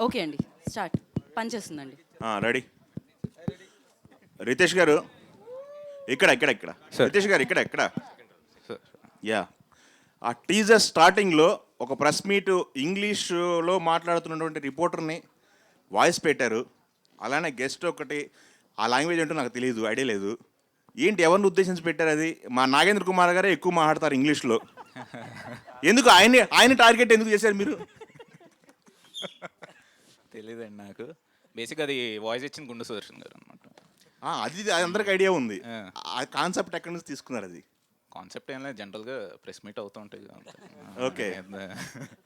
Okay అండి, start. పనిచేస్తుందండి. Ready. Riteish గారు ఇక్కడ ఇక్కడ ఇక్కడ రితేష్ గారు ఇక్కడ ఇక్కడ యా. ఆ టీజర్ స్టార్టింగ్లో ఒక ప్రెస్ మీట్ ఇంగ్లీష్లో మాట్లాడుతున్నటువంటి రిపోర్టర్ని వాయిస్ పెట్టారు. అలానే గెస్ట్ ఒకటి ఆ లాంగ్వేజ్ ఏంటో నాకు తెలియదు, ఐడియా లేదు. ఏంటి, ఎవరిని ఉద్దేశించి పెట్టారు అది? మా నాగేంద్ర కుమార్ గారే ఎక్కువ మాట్లాడతారు ఇంగ్లీష్లో. ఎందుకు ఆయన టార్గెట్ ఎందుకు చేశారు మీరు? తెలియదండి నాకు. బేసిక్గా అది వాయిస్ ఇచ్చిన గుండు సుదర్శన్ గారు అనమాట. అది అందరికి ఐడియా ఉంది. ఆ కాన్సెప్ట్ ఎక్కడి నుంచి తీసుకున్నారు? అది కాన్సెప్ట్ ఏం లేదు, జనరల్గా ప్రెస్ మీట్ అవుతూ ఉంటాయి. ఓకే.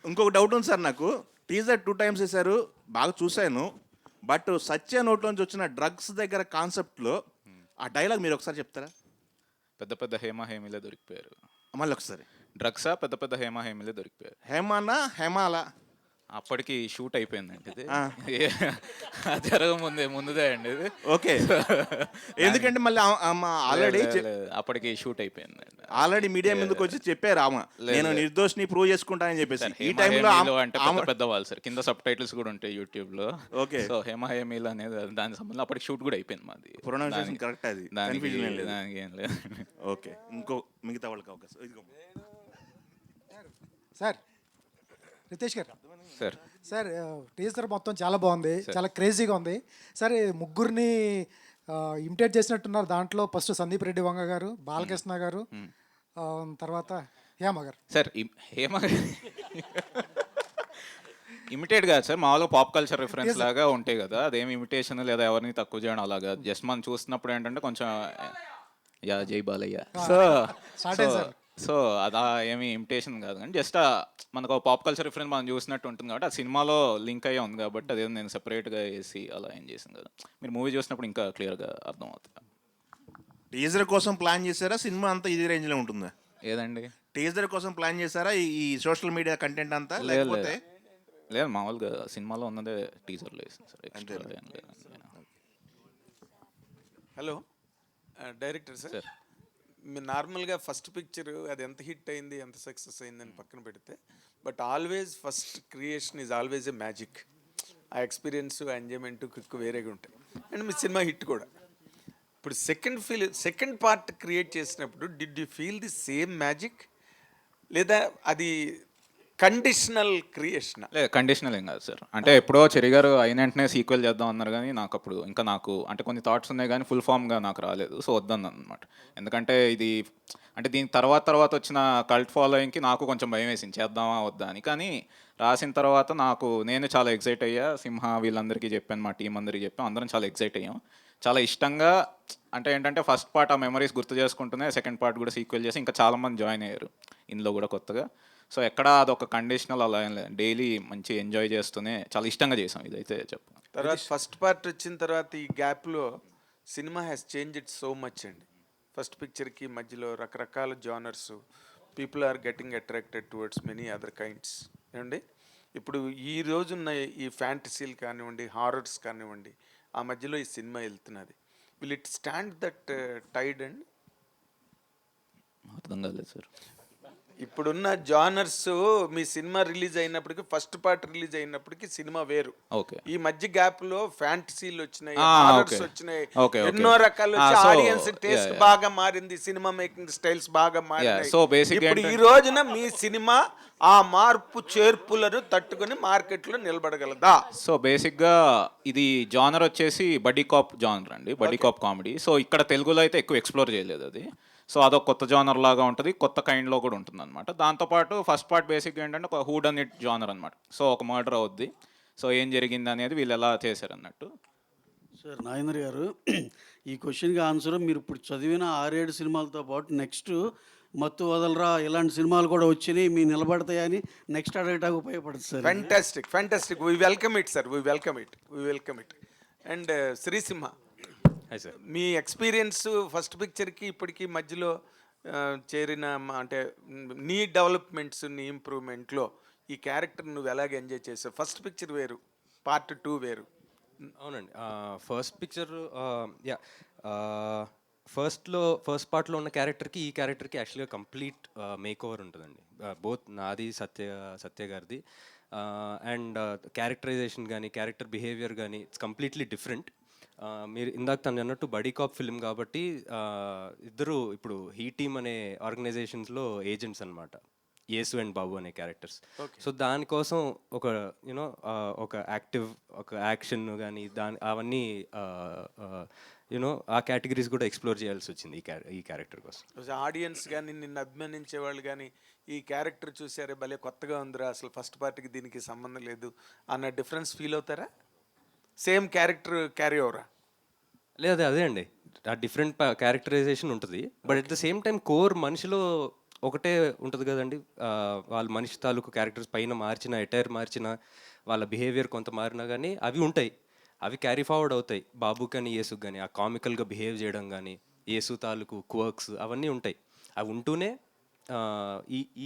ఇంకొక డౌట్ ఉంది సార్ నాకు. టీజర్ 2 times వేశారు, బాగా చూశాను. బట్ సత్య నోట్లోంచి వచ్చిన డ్రగ్స్ దగ్గర కాన్సెప్ట్లో ఆ డైలాగ్ మీరు ఒకసారి చెప్తారా? పెద్ద పెద్ద హేమీలే దొరికిపోయారు. మళ్ళీ ఒకసారి. డ్రగ్సా పెద్ద పెద్ద హేమీలే దొరికిపోయారు. హేమానా హేమాలా? అప్పటికి షూట్ అయిపోయిందండి ఇది. ముందుదే అండి ఇది. ఓకే. ఎందుకంటే మళ్ళీ ఆల్రెడీ అప్పటికి షూట్ అయిపోయింది. ఆల్రెడీ మీడియా ముందుకు వచ్చి చెప్పారు ఆమె, నేను నిర్దోషిని ప్రూవ్ చేసుకుంటానని చెప్పేసి. ఈ టైంలో అంటే పెద్ద వాళ్ళు సార్, కింద సబ్ టైటిల్స్ కూడా ఉంటాయి యూట్యూబ్ లో. ఓకే. సో హేమీల్ అనేది దాని సంబంధం అప్పటికి షూట్ కూడా అయిపోయింది మాది. ప్రొనౌన్సియేషన్ కరెక్ట్ అది, దానికి ఏం లేదు. ఓకే. ఇంకో మిగతా వాళ్ళకి అవకాశం. సార్ రితేష్ గారు సార్ సార్ టీజర్ మొత్తం చాలా బాగుంది, చాలా క్రేజీగా ఉంది సార్. ముగ్గురిని ఇమిటేట్ చేసినట్టున్నారు దాంట్లో. ఫస్ట్ సందీప్ రెడ్డి వంగ గారు, బాలకృష్ణ గారు, తర్వాత హేమ గారు. సార్ హేమ ఇమిటేట్ కాదు సార్, మామూలుగా పాప్ కల్చర్ రిఫరెన్స్ లాగా ఉంటాయి కదా. అదేమి ఇమిటేషన్ లేదా ఎవరిని తక్కువ చేయడం అలాగా. జస్ట్ మనం చూస్తున్నప్పుడు ఏంటంటే కొంచెం జై బాలయ్య. సో అదా ఏమి ఇమిటేషన్ కాదు, కానీ జస్ట్ మనకు పాప్ కల్చర్ రిఫరెన్స్ మనం చూసినట్టు ఉంటుంది కాబట్టి ఆ సినిమాలో లింక్ అయ్యే ఉంది కాబట్టి అదే నేను సెపరేట్గా వేసి అలా ఏం చేసింది కదా. మీరు మూవీ చూసినప్పుడు ఇంకా క్లియర్గా అర్థం అవుతుంది. టీజర్ కోసం ప్లాన్ చేశారా? సినిమా అంతా ఇదే రేంజ్లో ఉంటుందా? ఏదండి, టీజర్ కోసం ప్లాన్ చేశారా ఈ సోషల్ మీడియా కంటెంట్ అంతా? లేకపోతే లేదు, మామూలుగా సినిమాలో ఉన్నదే టీజర్లో వేసింది సార్. హలో డైరెక్టర్ సార్, మీరు నార్మల్గా ఫస్ట్ పిక్చర్ అది ఎంత హిట్ అయింది, ఎంత సక్సెస్ అయిందని పక్కన పెడితే, but always first creation is always a magic. ఆ ఎక్స్పీరియన్స్, ఎంజాయ్మెంట్, క్విక్ వేరేగా ఉంటాయి. అండ్ మీ సినిమా హిట్ కూడా. ఇప్పుడు సెకండ్ పార్ట్ క్రియేట్ చేసినప్పుడు did you feel the same magic, లేదా అది కండిషనల్ క్రియేషన్? లేదు, కండిషనల్ ఏం కాదు సార్. అంటే ఎప్పుడో చెరి గారు అయిన వెంటనే సీక్వెల్ చేద్దాం అన్నారు, కానీ నాకు అప్పుడు ఇంకా అంటే కొన్ని థాట్స్ ఉన్నాయి కానీ ఫుల్ ఫామ్గా నాకు రాలేదు. సో వద్దన్నాను అనమాట. ఎందుకంటే ఇది అంటే దీని తర్వాత వచ్చిన కల్ట్ ఫాలోయింగ్కి నాకు కొంచెం భయం వేసింది, చేద్దామా వద్దా అని. కానీ రాసిన తర్వాత నేను చాలా ఎక్సైట్ అయ్యా. సింహ వీళ్ళందరికీ చెప్పాను, మా టీం అందరికీ చెప్పాను, అందరం చాలా ఎక్సైట్ అయ్యాం. చాలా ఇష్టంగా. అంటే ఏంటంటే ఫస్ట్ పార్ట్ ఆ మెమరీస్ గుర్తు చేసుకుంటూనే సెకండ్ పార్ట్ కూడా సీక్వెల్ చేసి ఇంకా చాలామంది జాయిన్ అయ్యారు ఇందులో కూడా కొత్తగా. సో ఎక్కడ అదొక కండిషనల్ అలా ఏం లేదు, డైలీ మంచి ఎంజాయ్ చేస్తూనే చాలా ఇష్టంగా చేసాం ఇదైతే చెప్పాను. తర్వాత ఫస్ట్ పార్ట్ వచ్చిన తర్వాత ఈ గ్యాప్లో cinema has changed so much అండి. ఫస్ట్ పిక్చర్కి మధ్యలో రకరకాల genres, people are getting attracted towards many other kinds ఏమండి. ఇప్పుడు ఈ రోజున్న ఈ ఫ్యాంటసీలు కానివ్వండి, హారర్స్ కానివ్వండి, ఆ మధ్యలో ఈ సినిమా వెళ్తున్నది. Will it stand that tide and? అర్థం కాలేదు సార్. ఇప్పుడున్న జానర్స్ మీ సినిమా రిలీజ్ అయినప్పటికీ, ఫస్ట్ పార్ట్ రిలీజ్ అయినప్పటికీ సినిమా వేరు. ఓకే. ఈ మధ్య గ్యాప్ లో ఫ్యాంటసీలు వచ్చినాయి, హారర్స్ వచ్చినాయి, ఎన్నో రకాలు వచ్చి ఆడియన్స్ టేస్ట్ బాగా మారింది, సినిమా మేకింగ్ స్టైల్స్ బాగా మారినాయి. సో బేసిక్ ఇప్పుడు ఈ రోజున మీ సినిమా ఆ మార్పు చేర్పులను తట్టుకుని మార్కెట్లో నిలబడగలదా? సో బేసిక్గా ఇది జానర్ వచ్చేసి బడ్డీ కాప్ జానర్ అండి, బడ్డీ కాప్ కామెడీ. సో ఇక్కడ తెలుగులో అయితే ఎక్కువ ఎక్స్ప్లోర్ చేయలేదు అది. సో అదొక కొత్త జానర్ లాగా ఉంటుంది, కొత్త కైండ్లో కూడా ఉంటుంది అనమాట. దాంతోపాటు ఫస్ట్ పార్ట్ బేసిక్గా ఏంటంటే ఒక హూడ్ అండ్ ఇట్ జానర్ అనమాట. సో ఒక మర్డర్ అవుద్ది, సో ఏం జరిగింది అనేది వీళ్ళు ఎలా చేశారు అన్నట్టు. సార్ నాగేంద్ర గారు, ఈ క్వశ్చన్కి ఆన్సర్ మీరు ఇప్పుడు చదివిన 6-7 సినిమాలతో పాటు నెక్స్ట్ మత్తు వదలరా ఇలాంటి సినిమాలు కూడా వచ్చినాయి, మీ నిలబడతాయని నెక్స్ట్ అడగటానికి ఉపయోగపడుతుంది sir. Fantastic we welcome it sir, we welcome it. And Srisimha, మీ ఎక్స్పీరియన్స్ ఫస్ట్ పిక్చర్కి ఇప్పటికీ మధ్యలో చేరిన అంటే నీ డెవలప్మెంట్స్, నీ ఇంప్రూవ్మెంట్లో ఈ క్యారెక్టర్ నువ్వు ఎలాగ ఎంజాయ్ చేసావు? ఫస్ట్ పిక్చర్ వేరు, పార్ట్ 2 వేరు. అవునండి. ఫస్ట్ పిక్చర్ ఫస్ట్ పార్ట్లో ఉన్న క్యారెక్టర్కి ఈ క్యారెక్టర్కి యాక్చువల్గా కంప్లీట్ మేక్ ఓవర్ ఉంటుందండి. బోత్ నాది, సత్య గారిది. అండ్ క్యారెక్టరైజేషన్ కానీ క్యారెక్టర్ బిహేవియర్ కానీ ఇట్స్ కంప్లీట్లీ డిఫరెంట్. మీరు ఇందాక తను అన్నట్టు బడీ కాప్ ఫిల్మ్ కాబట్టి ఇద్దరు ఇప్పుడు హీ టీమ్ అనే ఆర్గనైజేషన్స్లో ఏజెంట్స్ అనమాట, యేసు అండ్ బాబు అనే క్యారెక్టర్స్. సో దానికోసం ఒక యూనో ఒక యాక్టివ్ ఒక యాక్షన్ కానీ అవన్నీ యూనో ఆ కేటగిరీస్ కూడా ఎక్స్ప్లోర్ చేయాల్సి వచ్చింది ఈ క్యారెక్టర్ కోసం. ఆడియన్స్ కానీ నిన్ను అభిమానించే వాళ్ళు కానీ ఈ క్యారెక్టర్ చూసారే భలే కొత్తగా ఉందిరా, అసలు ఫస్ట్ పార్ట్కి దీనికి సంబంధం లేదు అన్న డిఫరెన్స్ ఫీల్ అవుతారా? సేమ్ క్యారెక్టర్ క్యారీ ఓవరా? లేదు అదే అండి, ఆ డిఫరెంట్ క్యారెక్టరైజేషన్ ఉంటుంది. But at the same time core మనిషిలో ఒకటే ఉంటుంది కదండి. వాళ్ళ మనిషి తాలూకు క్యారెక్టర్స్ పైన మార్చిన ఎటైర్ మార్చిన వాళ్ళ బిహేవియర్ కొంత మారినా కానీ అవి ఉంటాయి, అవి క్యారీ ఫార్వర్డ్ అవుతాయి. బాబు కానీ యేసుకు కానీ ఆ కామికల్గా బిహేవ్ చేయడం కానీ యేసు తాలూకు క్వర్క్స్ అవన్నీ ఉంటాయి. అవి ఉంటూనే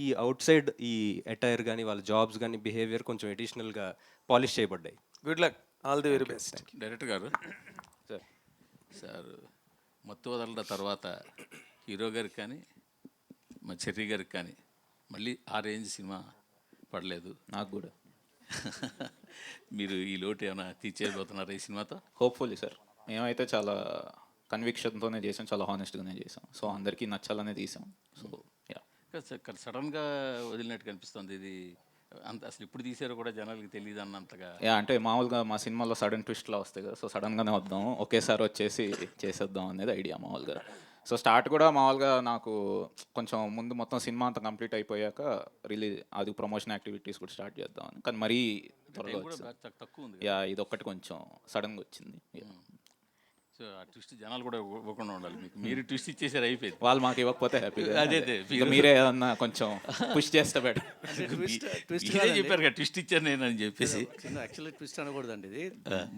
ఈ అవుట్ సైడ్ ఈ అటైర్ కానీ వాళ్ళ జాబ్స్ కానీ బిహేవియర్ కొంచెం ఎడిషనల్గా పాలిష్ చేయబడ్డాయి. Good luck, all the very best. Director గారు సార్ సార్ మత్తు వదలడం తర్వాత హీరో గారికి కానీ మా చెర్రీ గారికి కానీ మళ్ళీ ఆ రేంజ్ సినిమా పడలేదు. నాకు కూడా. మీరు ఈ లోటు ఏమైనా తీర్చేయబోతున్నారు ఈ సినిమాతో? Hopefully sir. మేమైతే చాలా కన్విక్షన్తోనే చేసాం, చాలా హానెస్ట్గానే చేసాం. సో అందరికీ నచ్చాలనే తీసాం. సో యా, సడన్గా వదిలినట్టు కనిపిస్తుంది ఇది. అంత అసలు ఇప్పుడు తీసారో కూడా జనాలకి తెలియదు అన్నంతగా. యా, అంటే మామూలుగా మా సినిమాలో సడన్ ట్విస్ట్లా వస్తాయి కదా, సో సడన్గానే వద్దాం ఒకేసారి వచ్చేసి చేసేద్దాం అనేది ఐడియా మామూలుగా. సో స్టార్ట్ కూడా మామూలుగా నాకు కొంచెం ముందు మొత్తం సినిమా అంతా కంప్లీట్ అయిపోయాక రిలీజ్ అది ప్రమోషన్ యాక్టివిటీస్ కూడా స్టార్ట్ చేద్దామని, కానీ మరీ త్వరగా వచ్చింది. తక్కువ ఉంది. యా, ఇది ఒక్కటి కొంచెం సడన్గా వచ్చింది. సో ఆ ట్విస్ట్ జనాలు కూడా ఇవ్వకుండా ఉండాలి మీకు. మీరు ట్విస్ట్ ఇచ్చేసారు, అయిపోయింది. వాళ్ళు మాకు ఇవ్వకపోతే హ్యాపీ. అదే మీరే ఏదన్నా కొంచెం పుష్ చేస్తే బెటర్. చెప్పారు కదా ట్విస్ట్ ఇచ్చారు నేను అని చెప్పేసి. యాక్చువల్గా ట్విస్ట్ అనకూడదండి, ఇది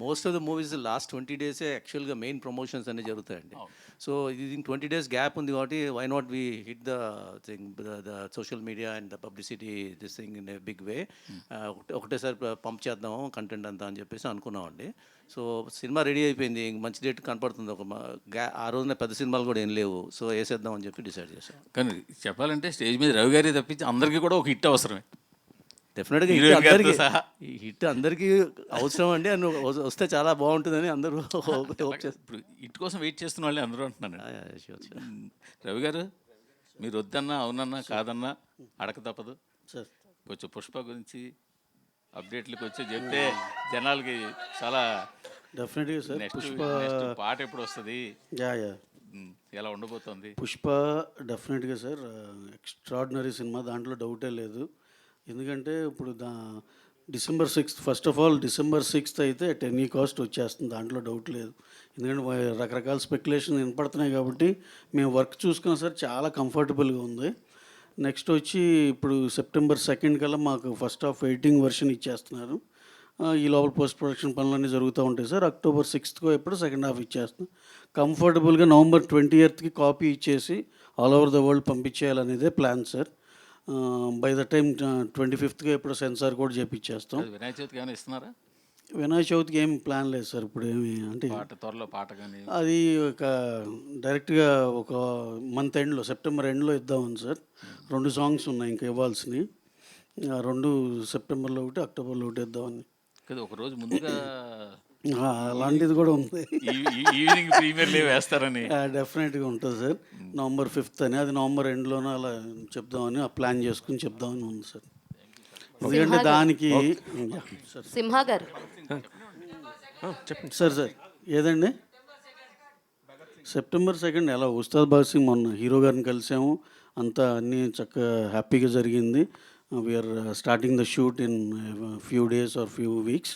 most of the movies last 20 డేసే యాక్చువల్గా మెయిన్ ప్రమోషన్స్ అన్నీ జరుగుతాయండి. సో ఇది 20 days గ్యాప్ ఉంది కాబట్టి why not we hit the thing the social media and the publicity this thing in a big way. ఒకటేసారి పంప్ చేద్దాం కంటెంట్ అంతా అని చెప్పేసి అనుకున్నామండి. సో సినిమా రెడీ అయిపోయింది, మంచి డేట్ కనపడుతుంది. ఆ రోజున పెద్ద సినిమాలు కూడా ఏం లేవు, సో వేసేద్దాం అని చెప్పి డిసైడ్ చేశాం. కానీ చెప్పాలంటే స్టేజ్ మీద రవి గారి తప్పించి అందరికీ కూడా ఒక హిట్ అవసరమే. డెఫినెట్గా హిట్ అందరికీ అవసరం అండి, అని వస్తే చాలా బాగుంటుందని అందరూ ఇప్పుడు హిట్ కోసం వెయిట్ చేస్తున్న వాళ్ళే అందరూ అంటున్నాను. రవి గారు మీరు వద్దన్నా అవునన్నా కాదన్నా అడక తప్పదు సార్. కొంచెం పుష్ప గురించి అప్డేట్లకు వచ్చి చెప్తే జనాలకి చాలా. డెఫినెట్గా సార్. నెక్స్ట్ పాట ఎప్పుడు వస్తుంది, యా ఎలా ఉండబోతుంది? పుష్ప డెఫినెట్గా సార్ ఎక్స్ట్రాడినరీ సినిమా, దాంట్లో డౌటే లేదు. ఎందుకంటే ఇప్పుడు December 6th first of all December 6th అయితే అట్ ఎనీ కాస్ట్ వచ్చేస్తుంది, దాంట్లో డౌట్ లేదు. ఎందుకంటే రకరకాల స్పెక్యులేషన్ వినపడుతున్నాయి కాబట్టి మేము వర్క్ చూసుకున్నాం సార్, చాలా కంఫర్టబుల్గా ఉంది. నెక్స్ట్ వచ్చి ఇప్పుడు September 2nd కల్లా మాకు ఫస్ట్ హాఫ్ ఎడిటింగ్ వర్షన్ ఇచ్చేస్తున్నారు. ఈ లోపల పోస్ట్ ప్రొడక్షన్ పనులన్నీ జరుగుతూ ఉంటాయి సార్. October 6th ఎప్పుడు సెకండ్ హాఫ్ ఇచ్చేస్తున్నాం. కంఫర్టబుల్గా November 20th కాపీ ఇచ్చేసి ఆల్ ఓవర్ ద వరల్డ్ పంపించేయాలనేదే plan sir. By the time 25th ఎప్పుడు సెన్సార్ కూడా చేపించేస్తాం. వినాయక చవితికి ఏమైనా ఇస్తున్నారా? వినాయక చవితికి ఏం ప్లాన్ లేదు సార్ ఇప్పుడు ఏమి, అంటే త్వరలో పాట కానీ అది ఒక డైరెక్ట్గా ఒక మంత్ ఎండ్లో September ఎండ్లో ఇద్దామని సార్. 2 songs ఉన్నాయి ఇంకా ఇవ్వాల్సినవి, 2 సెప్టెంబర్లో ఒకటి Octoberలో ఒకటి ఇద్దామని. కదా ఒక రోజు ముందుగా అలాంటిది కూడా ఉంది, ఈవినింగ్ ప్రీమియర్ లీవ్ వేస్తారని. డెఫినెట్గా ఉంటుంది సార్. November 5th అని, అది November ఎండ్లోనే అలా చెప్దామని ఆ ప్లాన్ చేసుకుని చెప్దామని ఉంది సార్. ఎందుకంటే దానికి సింహ గారు చెప్పండి సార్. ఏదండి September 2nd ఎలా ఉస్తాద్ భగత్ సింగ్ మొన్న హీరో గారిని కలిసాము, అంతా అన్నీ చక్కగా హ్యాపీగా జరిగింది. We are starting the shoot in few days or few weeks.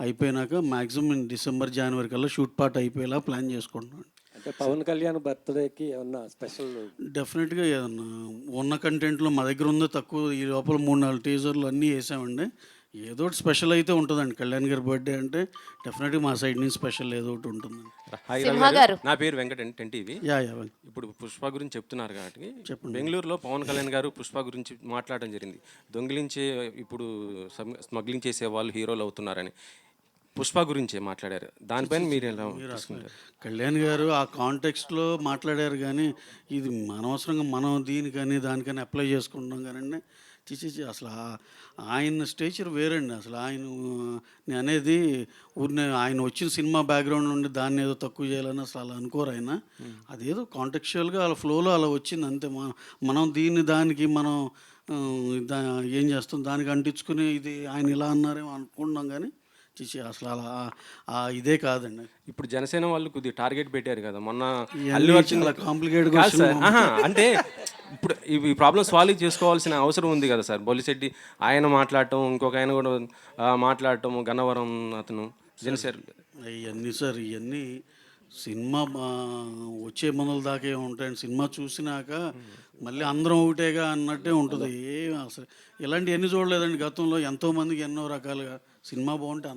అయిపోయినాక మ్యాక్సిమం December January కల్లా షూట్ పార్ట్ అయిపోయేలా ప్లాన్ చేసుకుంటున్నాను. అంటే పవన్ కళ్యాణ్ బర్త్డేకి ఏమన్నా స్పెషల్? డెఫినెట్గా ఏదన్నా ఉన్న కంటెంట్లో మా దగ్గర ఉందో తక్కువ, ఈ లోపల 3-4 టీజర్లు అన్నీ వేసామండి. ఏదో ఒకటి స్పెషల్ అయితే ఉంటుందండి. కళ్యాణ్ గారి బర్త్డే అంటే డెఫినెట్గా మా సైడ్ నుంచి స్పెషల్ ఏదో ఒకటి ఉంటుందండి. నా పేరు వెంకట టీవీ. యా ఇప్పుడు పుష్ప గురించి చెప్తున్నారు కాబట్టి బెంగళూరులో పవన్ కళ్యాణ్ గారు పుష్ప గురించి మాట్లాడడం జరిగింది. దొంగిలించే ఇప్పుడు స్మగ్లింగ్ చేసే వాళ్ళు హీరోలు అవుతున్నారని పుష్ప గురించే మాట్లాడారు. దానిపైన మీరు ఎలా తీసుకుంటారు? కళ్యాణ్ గారు ఆ కాంటెక్స్ట్లో మాట్లాడారు, కానీ ఇది అనవసరంగా మనం దీనికని దానికని అప్లై చేసుకుంటున్నాం. కానీ చిచి అసలు ఆయన స్టేచర్ వేరండి. అసలు ఆయన నేను అనేది ఊరినే ఆయన వచ్చిన సినిమా బ్యాక్గ్రౌండ్ నుండి దాన్ని ఏదో తక్కువ చేయాలని అసలు అలా అనుకోరు ఆయన. అదేదో కాంటెక్చువల్గా అలా ఫ్లోలో అలా వచ్చింది అంతే. మనం దానికి మనం ఏం చేస్తాం, దానికి అంటించుకుని ఇది ఆయన ఇలా అన్నారేమో అనుకుంటున్నాం కానీ చిచి అసలు అలా ఇదే కాదండి. ఇప్పుడు జనసేన వాళ్ళు కొద్దిగా టార్గెట్ పెట్టారు కదా మొన్న. అల్లు అర్జున్ కాంప్లికేటెడ్ అంటే ఇప్పుడు ఈ ప్రాబ్లమ్ సాల్వ్ చేసుకోవాల్సిన అవసరం ఉంది కదా సార్. బొలిశెట్టి ఆయన మాట్లాడటం, ఇంకొక ఆయన కూడా మాట్లాడటం, గన్నవరం అతను జనసేన. ఇవన్నీ సార్ ఇవన్నీ సినిమా వచ్చే మనల దాకే ఉంటాయండి. సినిమా చూసినాక మళ్ళీ అందరం ఒకటేగా అన్నట్టే ఉంటుంది. అసలు ఇలాంటివన్నీ చూడలేదండి గతంలో. ఎంతోమందికి ఎన్నో రకాలుగా సినిమా బాగుంటే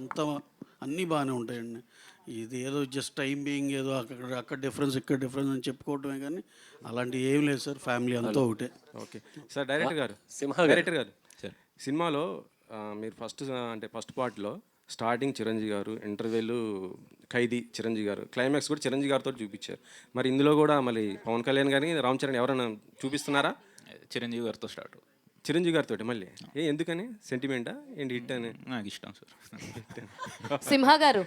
అన్నీ బాగానే ఉంటాయండి. ఇది ఏదో జస్ట్ టైం బీయింగ్ ఏదో అక్కడ డిఫరెన్స్ ఇక్కడ డిఫరెన్స్ అని చెప్పుకోవటమే కానీ అలాంటివి ఏం లేదు సార్. ఫ్యామిలీ అంతా ఒకటే. Okay sir. డైరెక్టర్ గారు సార్, సినిమాలో మీరు ఫస్ట్ పార్ట్లో స్టార్టింగ్ చిరంజీవి గారు, ఇంటర్వెల్ ఖైదీ చిరంజీవి గారు, క్లైమాక్స్ కూడా చిరంజీవి గారితో చూపించారు. మరి ఇందులో కూడా మళ్ళీ పవన్ కళ్యాణ్ కానీ రామ్ చరణ్ ఎవరైనా చూపిస్తున్నారా? చిరంజీవి గారితో స్టార్ట్. చిరంజీవి గారితో మళ్ళీ ఎందుకని? సెంటిమెంటా ఏంటి? హిట్ అని నాకు ఇష్టం సార్. సింహ గారు,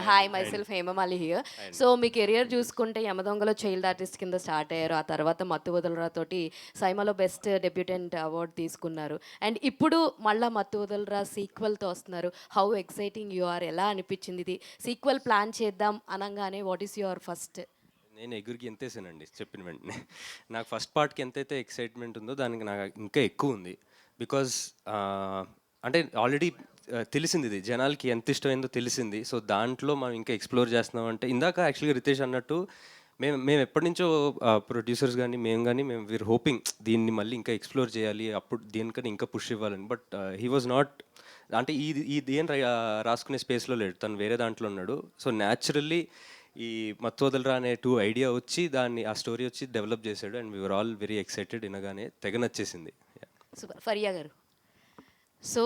hi my self Hemamali here. So me career చూసుకుంటే యమదొంగలో చైల్డ్ ఆర్టిస్ట్ కింద స్టార్ట్ అయ్యారు. ఆ తర్వాత మత్తు వదలరా తోటి సైమాలో బెస్ట్ డెబ్యూటెంట్ అవార్డు తీసుకున్నారు. అండ్ ఇప్పుడు మళ్ళీ మత్తు వదలరా సీక్వెల్తో వస్తున్నారు. హౌ ఎక్సైటింగ్ యు ఆర్, ఎలా అనిపించింది ఇది సీక్వెల్ ప్లాన్ చేద్దాం అనగానే? What is your first? నేను ఎగురికి ఎంతేసానండి చెప్పిన వెంటనే. నాకు ఫస్ట్ పార్ట్కి ఎంతైతే ఎక్సైట్మెంట్ ఉందో దానికి నాకు ఇంకా ఎక్కువ ఉంది. బికాజ్ అంటే ఆల్రెడీ తెలిసింది, ఇది జనాలకి ఎంత ఇష్టమైందో తెలిసింది. సో దాంట్లో మనం ఇంకా ఎక్స్ప్లోర్ చేస్తున్నాం. అంటే ఇందాక యాక్చువల్గా రితేష్ అన్నట్టు మేము ఎప్పటి నుంచో ప్రొడ్యూసర్స్ కానీ మేము వీఆర్ హోపింగ్ దీన్ని మళ్ళీ ఇంకా ఎక్స్ప్లోర్ చేయాలి, అప్పుడు దేనికని ఇంకా పుష్ ఇవ్వాలని. బట్ హీ వాజ్ నాట్, అంటే ఈ దేని రాసుకునే స్పేస్లో లేడు, తను వేరే దాంట్లో ఉన్నాడు. సో న్యాచురల్లీ ఈ మత్తు వదలరా అనే ఐడియా వచ్చి దాన్ని ఆ స్టోరీ వచ్చి డెవలప్ చేశాడు. And we are all very excited. వినగానే తెగ నచ్చేసింది. సూపర్. ఫరియా గారు, సో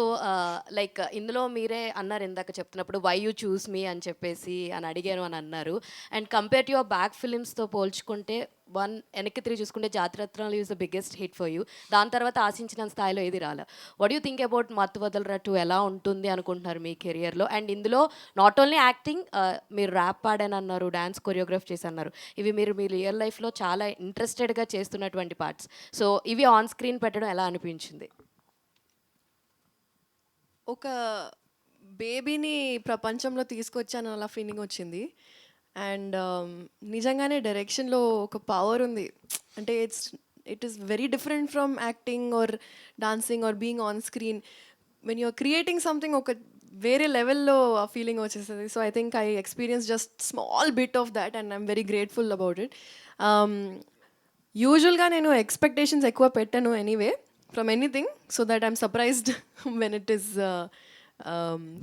లైక్ ఇందులో మీరే అన్నారు ఇందాక చెప్తున్నప్పుడు వై యూ చూస్ మీ అని చెప్పేసి అని అడిగాను అని అన్నారు. And compare to your back ఫిలిమ్స్తో పోల్చుకుంటే వెనక్కి తిరిగి చూసుకుంటే Jathiratnalu is the biggest hit for you. దాని తర్వాత ఆశించిన స్థాయిలో ఏది రాలే. వాట్ యూ థింక్ అబౌట్ మత్తు వదలరా 2 ఎలా ఉంటుంది అనుకుంటున్నారు మీ కెరియర్లో? అండ్ ఇందులో నాట్ ఓన్లీ యాక్టింగ్, మీరు ర్యాప్ పాడాను అన్నారు, డ్యాన్స్ కొరియోగ్రాఫ్ చేసి అన్నారు. ఇవి మీరు మీ రియల్ లైఫ్లో చాలా ఇంట్రెస్టెడ్గా చేస్తున్నటువంటి పార్ట్స్. సో ఇవి ఆన్ స్క్రీన్ పెట్టడం ఎలా అనిపించింది? ఒక బేబీని ప్రపంచంలో తీసుకొచ్చాను అలా ఫీలింగ్ వచ్చింది. అండ్ నిజంగానే డైరెక్షన్లో ఒక పవర్ ఉంది. అంటే it is very different from acting or dancing or being on screen. When you're creating something ఒక వేరే లెవెల్లో ఆ ఫీలింగ్ వచ్చేస్తుంది. So I think I experience just small bit of that and I'm very grateful about it. యూజువల్గా నేను expectations ఎక్కువ పెట్టాను anyway from anything, so that I'm surprised when it is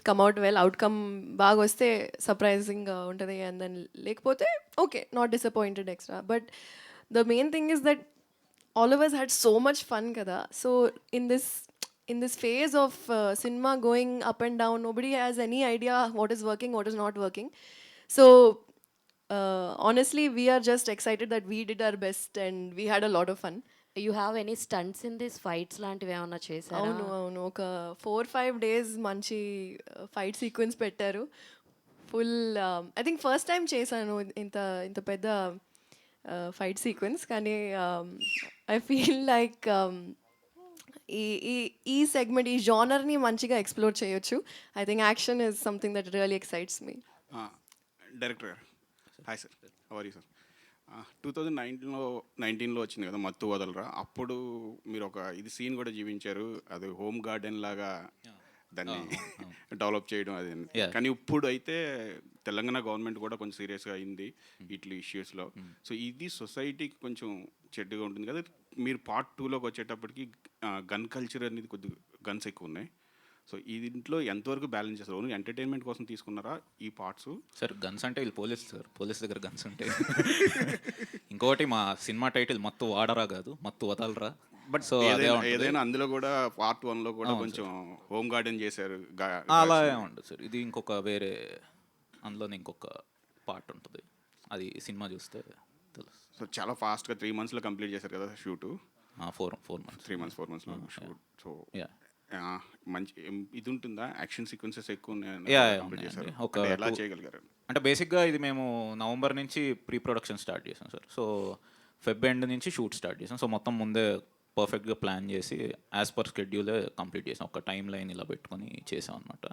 come out well. Outcome baga vaste surprising untadi, and then lekapothe okay, not disappointed extra. But the main thing is that all of us had so much fun kada. So in this phase of cinema going up and down, nobody has any idea what is working, what is not working. So honestly we are just excited that we did our best and we had a lot of fun. You have any stunts in this fights లాంటివి ఏమన్నా చేశారా? అవును ఒక 4-5 days మంచి fight sequence పెట్టారు. Full I think first time చేశాను ఇంత పెద్ద ఫైట్ సీక్వెన్స్. కానీ ఐ ఫీల్ లైక్ ఈ సెగ్మెంట్, ఈ జానర్ని మంచిగా ఎక్స్ప్లోర్ చేయొచ్చు. I think action is something that really excites me. Director గారు, hi sir, how are you sir? 2019లో వచ్చింది కదా మత్తు వదలరా. అప్పుడు మీరు ఒక సీన్ కూడా జీవించారు, అది హోమ్ గార్డెన్ లాగా దాన్ని డెవలప్ చేయడం అది. కానీ ఇప్పుడు అయితే తెలంగాణ గవర్నమెంట్ కూడా కొంచెం సీరియస్గా అయింది ఇట్లా ఇష్యూస్లో. సో ఇది సొసైటీకి కొంచెం చెడ్డగా ఉంటుంది కదా. మీరు పార్ట్ 2లోకి వచ్చేటప్పటికి గన్ కల్చర్ అనేది కొద్దిగా గన్స్ ఎక్కువ ఉన్నాయి. సో ఈ దీంట్లో ఎంతవరకు బ్యాలెన్స్ చేస్తారు? ఓన్లీ ఎంటర్టైన్మెంట్ కోసం తీసుకున్నారా ఈ పార్ట్స్? సార్ గన్స్ అంటే వీళ్ళు పోలీస్ సార్, పోలీస్ దగ్గర గన్స్ ఉంటాయి. ఇంకొకటి మా సినిమా టైటిల్ మత్తు వాడరా కాదు, మత్తు వదలరా. బట్ సో ఏదైనా అందులో కూడా పార్ట్ 1లో కూడా కొంచెం హోమ్ గార్డెన్ చేశారు. అలా ఉండదు సార్, ఇది ఇంకొక వేరే, అందులోనే ఇంకొక పార్ట్ ఉంటుంది, అది సినిమా చూస్తే తెలుసు. సో చాలా ఫాస్ట్గా 3 monthsలో కంప్లీట్ చేశారు కదా షూటు. 4 months. 3 months 4 monthsలో షూట్. So Yeah. మంచి ఇది ఉంటుందా, యాక్షన్ సీక్వెన్సెస్ ఎక్కువ ఉన్నాయండి. చేశారు, ఒక ఎలా two- చేయగలిగారు? అంటే బేసిక్గా ఇది మేము నవంబర్ నుంచి ప్రీ ప్రొడక్షన్ స్టార్ట్ చేసాం సార్. సో ఫెబ్ ఎండ్ నుంచి షూట్ స్టార్ట్ చేసాం. సో మొత్తం ముందే పర్ఫెక్ట్గా ప్లాన్ చేసి యాజ్ పర్ స్కెడ్యూలే కంప్లీట్ చేసాం. ఒక టైం లైన్ ఇలా పెట్టుకొని చేసాం అనమాట.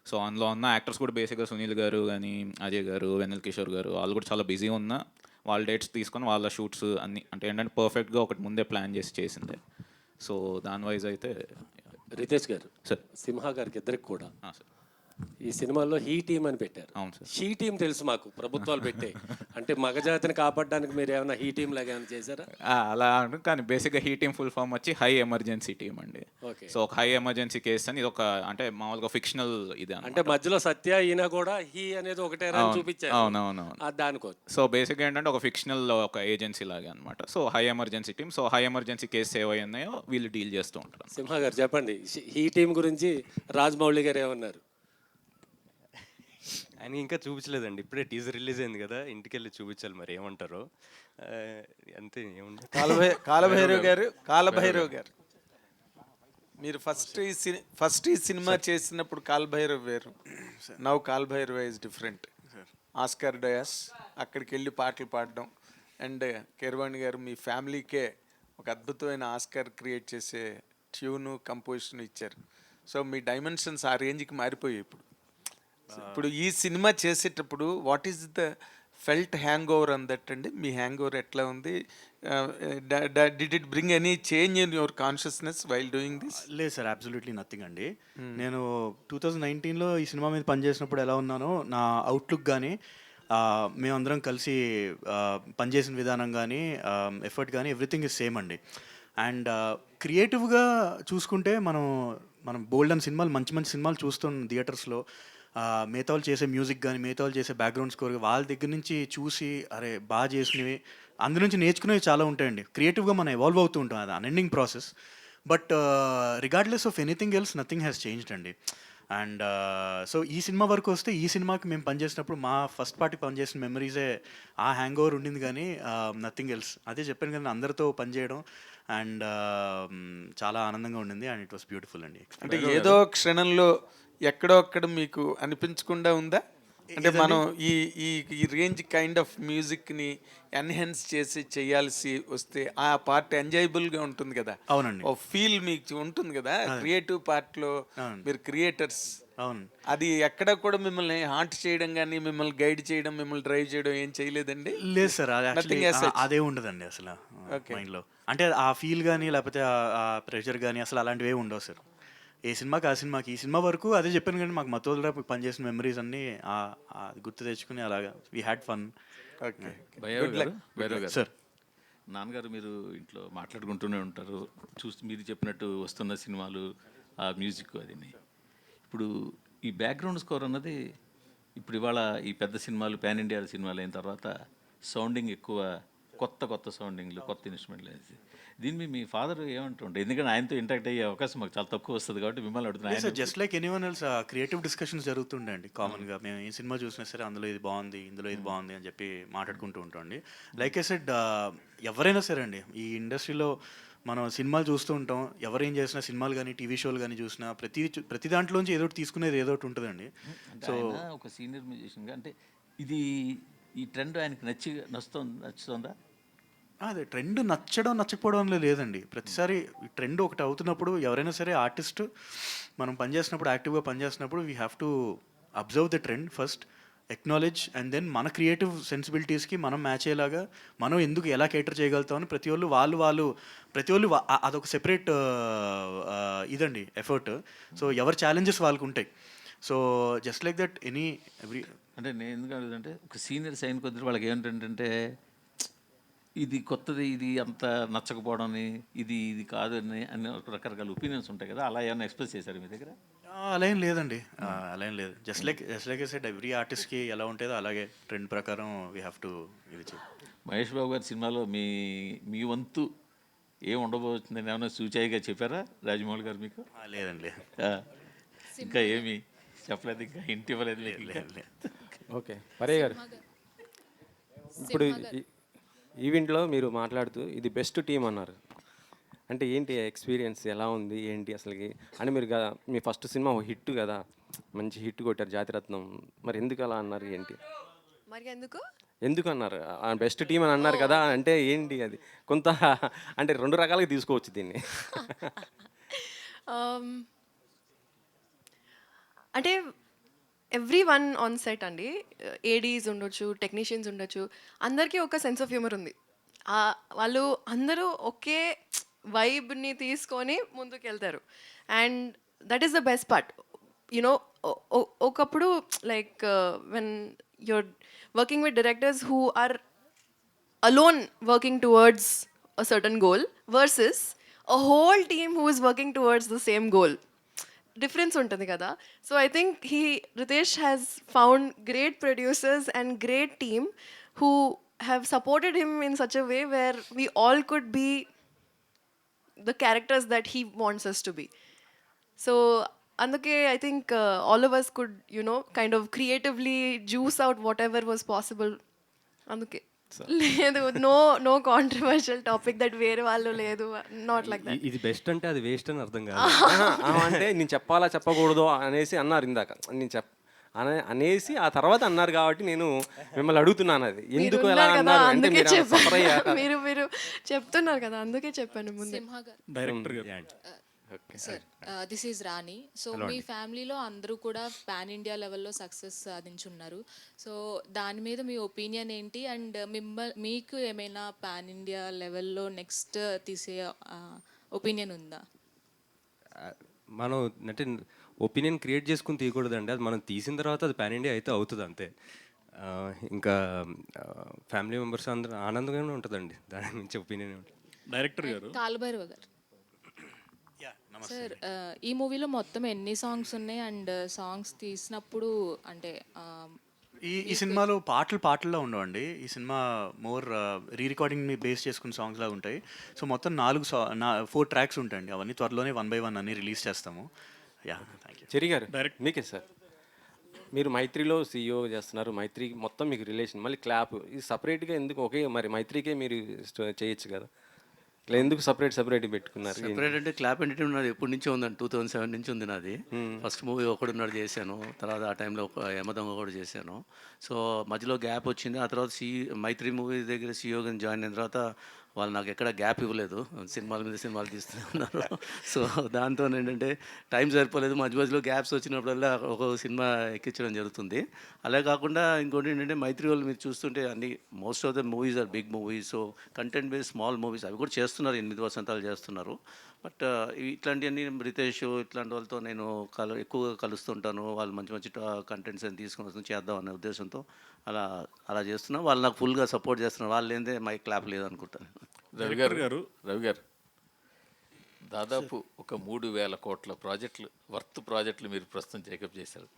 సో అందులో ఉన్న యాక్టర్స్ కూడా బేసిక్గా సునీల్ గారు కానీ, అజయ్ గారు, వెన్నెల్ కిషోర్ గారు, వాళ్ళు కూడా చాలా బిజీ ఉన్న వాళ్ళ డేట్స్ తీసుకొని వాళ్ళ షూట్స్ అన్ని అంటే ఏంటంటే పర్ఫెక్ట్గా ఒకటి ముందే ప్లాన్ చేసి చేసిందే. సో దాని వైజ్ అయితే రితేష్ గారు, సార్. సింహ గారికి ఇద్దరికి కూడా సార్ ఈ సినిమాలో హీ టీమ్ అని పెట్టారు. అవును సార్. షీ టీమ్ తెలుసు మాకు, ప్రభుత్వాలు పెట్టే. అంటే మగజాతిని కాపాడడానికి మీరు ఏమైనా హీ టీమ్ లాగా ఏమైనా చేశారా? అలా అంటు కానీ బేసిక్గా హీ టీమ్ ఫుల్ ఫామ్ వచ్చి హై ఎమర్జెన్సీ టీమ్ అండి. ఓకే. సో ఒక హై ఎమర్జెన్సీ కేసు అని ఇది ఒక అంటే మామూలుగా ఫిక్షనల్ ఇది అంటే మధ్యలో సత్య ఈయన కూడా హీ అనేది ఒకటే అని చూపించారు. అవునవునవును. దానికోసం సో బేసిక్గా ఏంటంటే ఒక ఫిక్షనల్ ఒక ఏజెన్సీ లాగా అనమాట. So high emergency team. So high emergency case ఏవై ఉన్నాయో వీళ్ళు డీల్ చేస్తూ ఉంటారు. సింహ గారు చెప్పండి, హీ టీమ్ గురించి రాజమౌళి గారు ఏమన్నారు? ఆయన ఇంకా చూపించలేదండి, ఇప్పుడే టీజర్ రిలీజ్ అయింది కదా, ఇంటికి వెళ్ళి చూపించాలి, మరి ఏమంటారో. అంతే, ఏముంది. కాలభైరవ్ గారు మీరు ఫస్ట్ ఈ సినిమా చేసినప్పుడు కాలభైరవ్ వేరు, now Kal Bhairav is different. Oscar dais అక్కడికి వెళ్ళి పాటలు పాడడం, అండ్ కీరవాణి గారు మీ ఫ్యామిలీకే ఒక అద్భుతమైన ఆస్కార్ క్రియేట్ చేసే ట్యూను, కంపోజిషన్ ఇచ్చారు. సో మీ డైమెన్షన్స్ ఆ రేంజ్కి మారిపోయాయి. ఇప్పుడు ఈ సినిమా చేసేటప్పుడు what is the felt hang over an that అండి? మీ హ్యాంగ్ ఓవర్ ఎట్లా ఉంది? Did it bring any change in your consciousness while doing this? లేదు సార్, అబ్సల్యూట్లీ నథింగ్ అండి. నేను 2019లో ఈ సినిమా మీద పనిచేసినప్పుడు ఎలా ఉన్నానో నా అవుట్లుక్ కానీ, మేమందరం కలిసి పనిచేసిన విధానం కానీ, ఎఫర్ట్ కానీ, ఎవ్రీథింగ్ ఇస్ సేమ్ అండి. అండ్ క్రియేటివ్గా చూసుకుంటే మనం బోల్డ్ అని సినిమాలు, మంచి మంచి సినిమాలు చూస్తున్నాం థియేటర్స్లో. మిగతా వాళ్ళు చేసే మ్యూజిక్ కానీ, మిగతా వాళ్ళు చేసే బ్యాక్గ్రౌండ్ స్కోర్, వాళ్ళ దగ్గర నుంచి చూసి అరే బాగా చేసినవి, అందు నుంచి నేర్చుకునేవి చాలా ఉంటాయండి. క్రియేటివ్గా మనం ఎవాల్వ్ అవుతూ ఉంటాం, అది unending process. But regardless of anything else nothing has changed అండి. అండ్ సో ఈ సినిమా వరకు వస్తే, ఈ సినిమాకి మేము పనిచేసినప్పుడు మా ఫస్ట్ పార్టీ పనిచేసిన మెమరీసే ఆ హ్యాంగ్ ఓవర్ ఉండింది, కానీ నథింగ్ ఎల్స్. అదే చెప్పాను కదా, అందరితో పనిచేయడం అండ్ చాలా ఆనందంగా ఉండింది. అండ్ ఇట్ వాస్ బ్యూటిఫుల్ అండి. అంటే ఏదో క్షణంలో ఎక్కడో అక్కడ మీకు అనిపించకుండా ఉందా? అంటే మనం ఈ రేంజ్ కైండ్ ఆఫ్ మ్యూజిక్ని ఎన్హాన్స్ చేసి చేయాల్సి వస్తే ఆ పార్ట్ ఎంజాయబుల్గా ఉంటుంది కదా. అవునండి. ఓ ఫీల్ మీకు ఉంటుంది కదా క్రియేటివ్ పార్ట్లో, మీరు క్రియేటర్స్. అవును. అది ఎక్కడ కూడా మిమ్మల్ని హాంట్ చేయడం కానీ, మిమ్మల్ని గైడ్ చేయడం, మిమ్మల్ని డ్రైవ్ చేయడం ఏం చేయలేదండి? లేదు సార్, అదే ఉండదండి అసలు మైండ్లో. అంటే ఆ ఫీల్ కానీ, లేకపోతే ఆ ప్రెషర్ కానీ అసలు అలాంటివి ఉండవు సార్. ఏ సినిమాకి ఆ సినిమాకి, ఈ సినిమా వరకు అదే చెప్పాను కానీ, మాకు మతోదరా పనిచేసిన మెమరీస్ అన్నీ గుర్తు తెచ్చుకుని అలాగా we had fun. Okay. Bhairav గారు సార్, నాన్నగారు మీరు ఇంట్లో మాట్లాడుకుంటూనే ఉంటారు, మీరు చెప్పినట్టు వస్తున్న సినిమాలు, ఆ మ్యూజిక్ అది. ఇప్పుడు ఈ బ్యాక్గ్రౌండ్ స్కోర్ అన్నది ఇప్పుడు ఇవాళ ఈ పెద్ద సినిమాలు, పాన్ ఇండియా సినిమాలు అయిన తర్వాత సౌండింగ్ ఎక్కువ, కొత్త సౌండింగ్లు, కొత్త ఇన్స్ట్రుమెంట్లు అనేది. దీన్ని మీ ఫాదర్ ఏమంటుంటే, ఎందుకంటే ఆయనతో ఇంటరాక్ట్ అయ్యే అవకాశం మాకు చాలా తక్కువ వస్తుంది కాబట్టి మిమ్మల్ని అడుగుతున్నాను. Just like anyone else creative discussions జరుగుతుండే అండి కామన్గా. మేము ఈ సినిమా చూసినా సరే అందులో ఇది బాగుంది, ఇందులో ఇది బాగుంది అని చెప్పి మాట్లాడుకుంటూ ఉంటాం అండి. లైక్ ఐ సెడ్, ఎవరైనా సరే అండి ఈ ఇండస్ట్రీలో మనం సినిమాలు చూస్తూ ఉంటాం. ఎవరేం చేసినా, సినిమాలు కానీ టీవీ షోలు కానీ చూసినా ప్రతి దాంట్లోంచి ఏదో ఒకటి తీసుకునేది ఏదో ఒకటి ఉంటుందండి. సో ఒక సీనియర్ మ్యూజిషియన్గా అంటే ఇది ఈ ట్రెండ్ ఆయనకి నచ్చుతుందా? అదే ట్రెండ్ నచ్చడం నచ్చకపోవడం లేదండి. ప్రతిసారి ట్రెండ్ ఒకటి అవుతున్నప్పుడు ఎవరైనా సరే ఆర్టిస్ట్ మనం పనిచేసినప్పుడు, యాక్టివ్గా పనిచేసినప్పుడు we have to observe the trend first, acknowledge, and then మన క్రియేటివ్ సెన్సిబిలిటీస్కి మనం మ్యాచ్ అయ్యేలాగా మనం ఎందుకు ఎలా కేటర్ చేయగలుగుతామని ప్రతి వాళ్ళు అదొక సెపరేట్ ఇదండి ఎఫర్ట్. సో ఎవరి ఛాలెంజెస్ వాళ్ళకు ఉంటాయి. So just like that every అంటే నేను ఎందుకు అడుగుతుంటే, ఒక సీనియర్ సైన్ కొద్ది వాళ్ళకి ఏమిటంటే ఇది కొత్తది, ఇది అంత నచ్చకపోవడం, ఇది కాదు అని రకరకాల ఒపీనియన్స్ ఉంటాయి కదా, అలా ఏమైనా ఎక్స్ప్రెస్ చేశారు మీ దగ్గర? అలా ఏం లేదండి, అలా ఏం లేదు. Just like I said, every ఆర్టిస్ట్కి ఎలా ఉంటుందో అలాగే ట్రెండ్ ప్రకారం వీ హ్యావ్ టు ఇది చేయాలి. మహేష్ బాబు గారి సినిమాలో మీ వంతు ఏం ఉండబోతుందని ఏమైనా సూచాయిగా చెప్పారా రాజమౌళి గారు మీకు? లేదండి, లేదు. ఇంకా ఏమి చెప్పలేదు, ఇంకా ఇంటి ఇవ్వలేదు? లేదు. ఓకే, పరే గారు, ఇప్పుడు ఈవెంట్లో మీరు మాట్లాడుతూ ఇది బెస్ట్ టీం అన్నారు. అంటే ఏంటి ఎక్స్పీరియన్స్ ఎలా ఉంది ఏంటి అసలుకి అంటే మీరు మీ ఫస్ట్ సినిమా హిట్ కదా, మంచి హిట్ కొట్టారు జాతిరత్నం, మరి ఎందుకు అలా అన్నారు ఏంటి? మరి ఎందుకు అన్నారు బెస్ట్ టీం అని అన్నారు కదా, అంటే ఏంటి అది కొంత అంటే 2 రకాలుగా తీసుకోవచ్చు దీన్ని. అంటే ఎవ్రీ వన్ ఆన్ సెట్ అండి, ఏడీస్ ఉండొచ్చు, టెక్నీషియన్స్ ఉండొచ్చు, అందరికీ ఒక సెన్స్ ఆఫ్ హ్యూమర్ ఉంది. వాళ్ళు అందరూ ఒకే వైబ్ని తీసుకొని ముందుకు వెళ్తారు. And that is the best part. You know ఒకప్పుడు like when you're working with directors who are alone working towards a certain goal versus a whole team who is working towards the same goal. Difference ఉంటుంది కదా. So I think Ritesh has found great producers and great team who have supported him in such a way where we all could be the characters that he wants us to be. So అందుకే I think all of us could, kind of creatively juice out whatever was possible. అందుకే లేదు, no controversial topic that వేరే వాళ్ళు లేదు, not like that. ఇది best అంటే అది waste అని అర్థం కాదు. అంటే నేను చెప్పాలా చెప్పకూడదు అనేసి అన్నారు ఇందాక, నేను అనేసి ఆ తర్వాత అన్నారు కాబట్టి నేను మిమ్మల్ని అడుగుతున్నాను అది ఎందుకు ఎలా అన్నారు అంటే మీరు చెప్తున్నారు కదా, అందుకే చెప్పాను ముందు. డైరెక్టర్ గారు. Sir, this is Rani. So మీ ఫ్యామిలీలో అందరూ కూడా పాన్ ఇండియా లెవెల్లో సక్సెస్ సాధించున్నారు. సో దాని మీద మీ ఒపీనియన్ ఏంటి? అండ్ మీకు ఏమైనా పాన్ ఇండియా లెవెల్లో నెక్స్ట్ తీసే ఒపీనియన్ ఉందా? మనం అంటే ఒపీనియన్ క్రియేట్ చేసుకుని తీయకూడదండి, అది మనం తీసిన తర్వాత అది పాన్ ఇండియా అయితే అవుతుంది అంతే. ఇంకా ఫ్యామిలీ మెంబర్స్ అందరూ ఆనందంగానే ఉంటుందండి, దాని నుంచి ఒపీనియన్ ఉంటుంది. డైరెక్టర్ గారు. కాలుభైరవ గారు. సార్, ఈ మూవీలో మొత్తం ఎన్ని సాంగ్స్ ఉన్నాయి? అండ్ సాంగ్స్ తీసినప్పుడు అంటే ఈ సినిమాలో పాటల్లో ఉండవండి. ఈ సినిమా మోర్ రికార్డింగ్ని బేస్ చేసుకున్న సాంగ్స్ లాగా ఉంటాయి. సో మొత్తం 4 ట్రాక్స్ ఉంటాయండి. అవన్నీ త్వరలోనే 1 by 1 అన్ని రిలీజ్ చేస్తాము. Thank you. చెరి గారు, డైరెక్ట్ మీకే సార్. మీరు మైత్రిలో CEO చేస్తున్నారు, మైత్రి మొత్తం మీకు రిలేషన్, మళ్ళీ క్లాప్ ఇది సపరేట్గా ఎందుకు? ఓకే, మరి మైత్రికే మీరు చేయొచ్చు కదా, ఇట్లా ఎందుకు సపరేట్ పెట్టుకున్నారు? సపరేట్ అంటే క్లాప్ ఎంటర్టైన్మెంట్ నాది ఎప్పటి నుంచో ఉందండి, 2007 నుంచి ఉంది నాది. ఫస్ట్ మూవీ ఒకడున్నాడు చేశాను, తర్వాత ఆ టైంలో ఒక యమదొంగ కూడా చేశాను. సో మధ్యలో గ్యాప్ వచ్చింది. ఆ తర్వాత మైత్రి మూవీ దగ్గర CEOగా జాయిన్ అయిన తర్వాత వాళ్ళు నాకు ఎక్కడ గ్యాప్ ఇవ్వలేదు, సినిమాల మీద సినిమాలు తీస్తూనే ఉన్నారు. సో దాంతో ఏంటంటే టైం సరిపోలేదు, మధ్యలో గ్యాప్స్ వచ్చినప్పుడల్లా ఒక సినిమా ఎక్కించడం జరుగుతుంది. అలా కాకుండా ఇంకోటి ఏంటంటే మైత్రి వాళ్ళు మీరు చూస్తుంటే అన్ని most of the movies are big movies. So content based small movies అవి కూడా చేస్తున్నారు, 8 వసంతాలు చేస్తున్నారు. బట్ ఇట్లాంటివన్నీ రితేష్ ఇట్లాంటి వాళ్ళతో నేను ఎక్కువగా కలుస్తుంటాను. వాళ్ళు మంచి కంటెంట్స్ అని తీసుకొని వస్తుంది చేద్దాం అనే ఉద్దేశంతో అలా చేస్తున్నా. వాళ్ళు నాకు ఫుల్గా సపోర్ట్ చేస్తున్నారు. వాళ్ళు ఏందే మై క్లాప్ లేదనుకుంటాను. రవి గారు దాదాపు ఒక 3,000 కోట్ల ప్రాజెక్టులు మీరు ప్రస్తుతం టేకప్ చేశారు.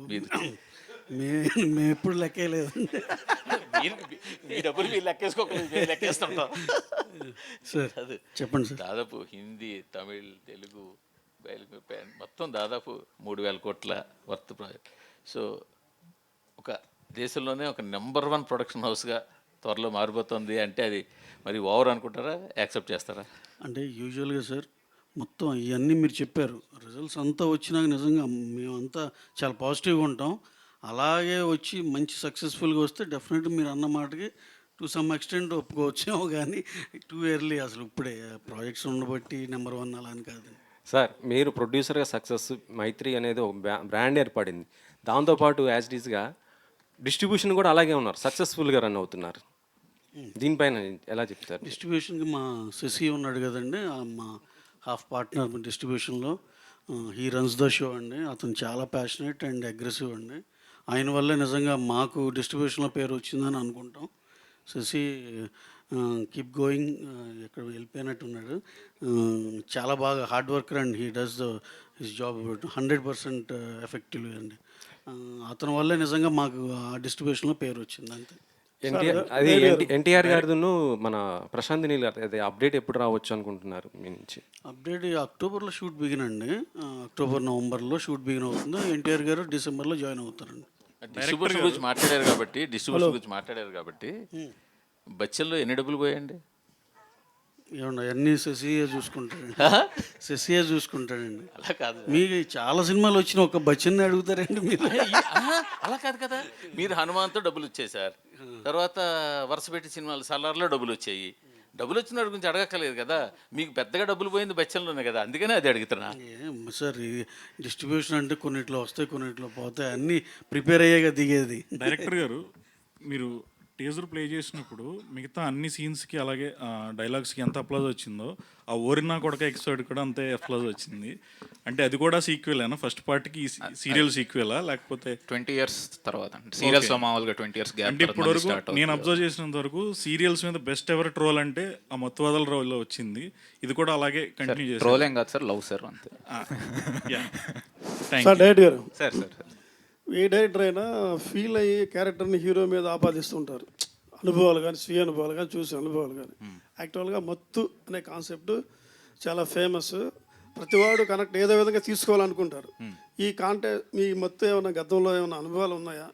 మేము ఎప్పుడు లెక్కలేదు, మీ డబ్బులు మీరు లెక్కేస్తుంటాం సార్. చెప్పండి సార్. దాదాపు హిందీ, తమిళ్, తెలుగు, మొత్తం దాదాపు 3,000 కోట్ల వర్త్ ప్రాజెక్ట్. సో ఒక దేశంలోనే ఒక నెంబర్ 1 ప్రొడక్షన్ హౌస్గా త్వరలో మారిపోతుంది అంటే అది మరి ఓవర్ అనుకుంటారా, యాక్సెప్ట్ చేస్తారా? అంటే యూజువల్గా సార్ మొత్తం ఇవన్నీ మీరు చెప్పారు, రిజల్ట్స్ అంతా వచ్చినాక నిజంగా మేమంతా చాలా పాజిటివ్గా ఉంటాం. అలాగే వచ్చి మంచి సక్సెస్ఫుల్గా వస్తే డెఫినెట్గా మీరు అన్న మాటకి టు సమ్ ఎక్స్టెంట్ ఒప్పుకోవచ్చేమో, కానీ టూ ఎర్లీ అసలు ఇప్పుడే ప్రాజెక్ట్స్ ఉండబట్టి నెంబర్ 1 అలా అని కాదు. సార్, మీరు ప్రొడ్యూసర్గా సక్సెస్ మైత్రి అనేది ఒక బ్రాండ్ ఏర్పడింది, దాంతోపాటు యాజ్ ఇట్ ఈస్గా డిస్ట్రిబ్యూషన్ కూడా అలాగే ఉన్నారు, సక్సెస్ఫుల్గా రన్ అవుతున్నారు. దీనిపైన ఎలా చెప్తారు? డిస్ట్రిబ్యూషన్కి మా శశి ఉన్నాడు కదండి, మా హాఫ్ పార్ట్నర్ డిస్ట్రిబ్యూషన్లో. హీ రన్స్ ద షో అండి. అతను చాలా ప్యాషనేట్ అండ్ అగ్రెసివ్ అండి. ఆయన వల్లే నిజంగా మాకు డిస్ట్రిబ్యూషన్లో పేరు వచ్చిందని అనుకుంటాం. శశి కీప్ గోయింగ్, ఎక్కడ వెళ్ళిపోయినట్టున్నాడు. చాలా బాగా hard worker and he does his job 100% effectively అండి. అతని వల్లే నిజంగా మాకు ఆ డిస్ట్రిబ్యూషన్లో పేరు వచ్చింది అంతే. ఎన్టీఆర్ గారిను మన ప్రశాంత్ నీల్ గారు అదే అప్డేట్ ఎప్పుడు రావచ్చు అనుకుంటున్నారు మీ నుంచి? అప్డేట్ అక్టోబర్లో షూట్ బిగిన్ అండి. అక్టోబర్ నవంబర్లో షూట్ బిగిన్ అవుతుంది. ఎన్టీఆర్ గారు డిసెంబర్లో జాయిన్ అవుతారండి. డిస్ట్రిబ్యూషన్ గురించి మాట్లాడారు కాబట్టి బచ్చల్లో ఎన్ని డబ్బులు పోయండి? ఏమన్నా అన్నీ శశియే చూసుకుంటాడండి. శశియే చూసుకుంటాడండి. అలా కాదు. మీకు చాలా సినిమాలు వచ్చిన ఒక బచ్చన్ని అడుగుతారండి మీరు. అలా కాదు కదా, మీరు హనుమాన్తో డబ్బులు వచ్చాయి సార్, తర్వాత వరుస పెట్టి సినిమాలు సలార్లో డబ్బులు వచ్చాయి. డబ్బులు వచ్చిన వాడి గురించి అడగక్కర్లేదు కదా, మీకు పెద్దగా డబ్బులు పోయింది బచ్చన్లోనే కదా, అందుకనే అది అడుగుతున్నా. సార్ ఈ డిస్ట్రిబ్యూషన్ అంటే కొన్నిట్లో వస్తాయి కొన్నిట్లో పోతాయి, అన్నీ ప్రిపేర్ అయ్యాక దిగేది. డైరెక్టర్ గారు, మీరు టీజర్ ప్లే చేసినప్పుడు మిగతా అన్ని సీన్స్కి అలాగే డైలాగ్స్కి ఎంత అప్లాజ్ వచ్చిందో ఆ ఓరినా కొడక ఎపిసోడ్ కూడా అంతే అప్లాజ్ వచ్చింది. అంటే అది కూడా సీక్వెలేనా ఫస్ట్ పార్ట్కి, సీరియల్ సీక్వెలా లేకపోతే 20 years తర్వాత సీరియల్స్ మామూలుగా 20 years గ్యాప్. అంటే ఇప్పటి వరకు నేను అబ్జర్వ్ చేసినంత వరకు సీరియల్స్ మీద బెస్ట్ ఎవర్ ట్రోల్ అంటే ఆ మత్తువదల రోల్లో వచ్చింది. ఇది కూడా అలాగే కంటిన్యూ చేస్తారు. ట్రోల్ ఏం కాదు సార్, లవ్ సార్ అంతే. సార్ డైరెక్టర్ గారు, సార్ సార్ ఏ డైరెక్టర్ అయినా ఫీల్ అయ్యి క్యారెక్టర్ని హీరో మీద ఆపాదిస్తుంటారు. అనుభవాలు కానీ, స్వీయ అనుభవాలు కానీ, చూసే అనుభవాలు కానీ. యాక్చువల్గా మత్తు అనే కాన్సెప్ట్ చాలా ఫేమస్. ప్రతివాడు కనెక్ట్ ఏదో విధంగా తీసుకోవాలనుకుంటారు. ఈ మీ మత్తు ఏమైనా గతంలో ఏమైనా అనుభవాలు ఉన్నాయా,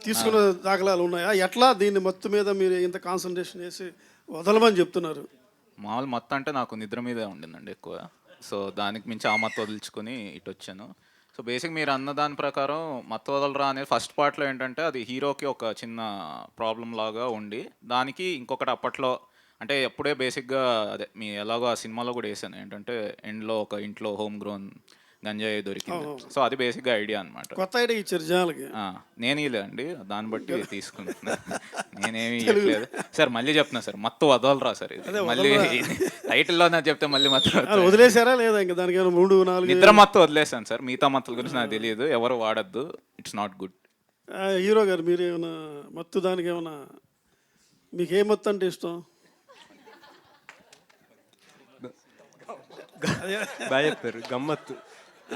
తీసుకున్న దాఖలాలు ఉన్నాయా? ఎట్లా దీన్ని మత్తు మీద మీరు ఇంత కాన్సన్ట్రేషన్ చేసి వదలమని చెప్తున్నారు? మామూలు మత్తు అంటే నాకు నిద్ర మీదే ఉండిందండి ఎక్కువ. సో దానికి మించి ఆ మత్తు వదిలించుకొని ఇటు వచ్చాను. సో బేసిక్ మీరు అన్న దాని ప్రకారం మత్తు వదలరా అనేది ఫస్ట్ పార్ట్లో ఏంటంటే అది హీరోకి ఒక చిన్న ప్రాబ్లం లాగా ఉండి, దానికి ఇంకొకటి అప్పట్లో అంటే ఎప్పుడే బేసిక్గా అదే మీ ఎలాగో ఆ సినిమాలో కూడా వేసాను ఏంటంటే ఎండ్లో ఒక ఇంట్లో హోమ్ గ్రోన్ గంజాయి దొరికింది. సో అది బేసిక్గా ఐడియా అనమాట. కొత్త ఐడియా ఇచ్చారు జనాలకి. నేను ఇలే అండి, దాన్ని బట్టి తీసుకుంటున్నా. నేనేమి ఇవ్వట్లేదు సార్. మళ్ళీ చెప్తున్నా సార్, మత్తు వదలరా సార్. ఇది మళ్ళీ టైటిల్లో నాకు చెప్తే మళ్ళీ మత్తు వదిలేసారా లేదా? ఇంకా దానికి 3-4 నిద్ర మత్తు వదిలేసాను సార్. మిగతా మత్తుల గురించి నాకు తెలియదు, ఎవరు వాడద్దు, ఇట్స్ నాట్ గుడ్. హీరో గారు, మీరు ఏమైనా మత్తు దానికి ఏమైనా మీకు ఏ మత్తు అంటే ఇష్టం? బాగా చెప్పారు. గమ్మత్తు.